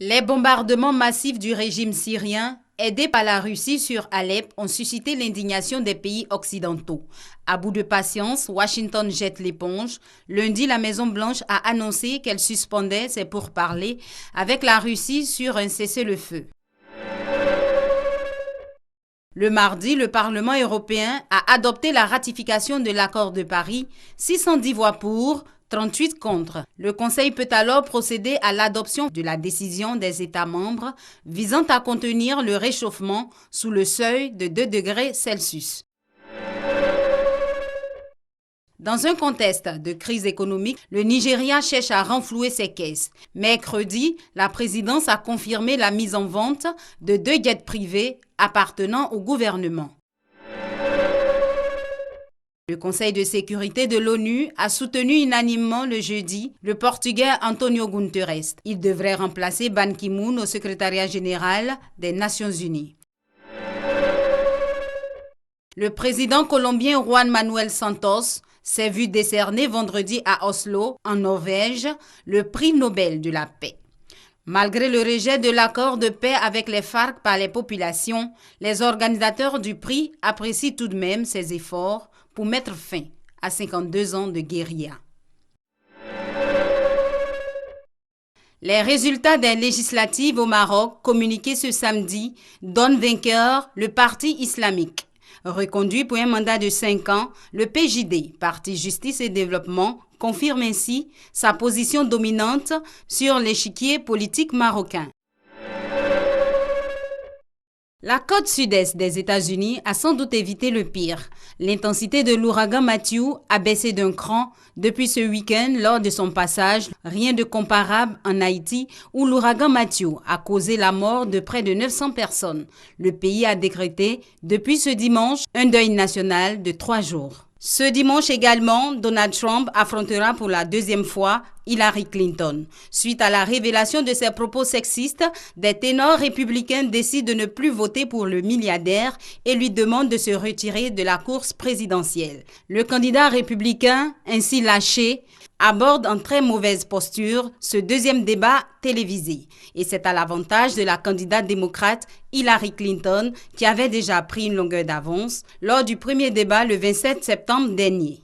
Les bombardements massifs du régime syrien, aidés par la Russie sur Alep, ont suscité l'indignation des pays occidentaux. À bout de patience, Washington jette l'éponge. Lundi, la Maison-Blanche a annoncé qu'elle suspendait ses pourparlers avec la Russie sur un cessez-le-feu. Le mardi, le Parlement européen a adopté la ratification de l'accord de Paris, 610 voix pour, 38 contre. Le Conseil peut alors procéder à l'adoption de la décision des États membres visant à contenir le réchauffement sous le seuil de 2 degrés Celsius. Dans un contexte de crise économique, le Nigeria cherche à renflouer ses caisses. Mercredi, la présidence a confirmé la mise en vente de 2 jets privés appartenant au gouvernement. Le Conseil de sécurité de l'ONU a soutenu unanimement le jeudi le Portugais António Guterres. Il devrait remplacer Ban Ki-moon au secrétariat général des Nations Unies. Le président colombien Juan Manuel Santos s'est vu décerner vendredi à Oslo, en Norvège, le prix Nobel de la paix. Malgré le rejet de l'accord de paix avec les FARC par les populations, les organisateurs du prix apprécient tout de même ses efforts pour mettre fin à 52 ans de guérilla. Les résultats des législatives au Maroc, communiqués ce samedi, donnent vainqueur le Parti islamique. Reconduit pour un mandat de 5 ans, le PJD, Parti Justice et Développement, confirme ainsi sa position dominante sur l'échiquier politique marocain. La côte sud-est des États-Unis a sans doute évité le pire. L'intensité de l'ouragan Matthew a baissé d'un cran depuis ce week-end lors de son passage, rien de comparable en Haïti où l'ouragan Matthew a causé la mort de près de 900 personnes. Le pays a décrété depuis ce dimanche un deuil national de 3 jours. Ce dimanche également, Donald Trump affrontera pour la 2e fois Hillary Clinton. Suite à la révélation de ses propos sexistes, des ténors républicains décident de ne plus voter pour le milliardaire et lui demandent de se retirer de la course présidentielle. Le candidat républicain, ainsi lâché, aborde en très mauvaise posture ce 2e débat télévisé. Et c'est à l'avantage de la candidate démocrate Hillary Clinton qui avait déjà pris une longueur d'avance lors du premier débat le 27 septembre dernier.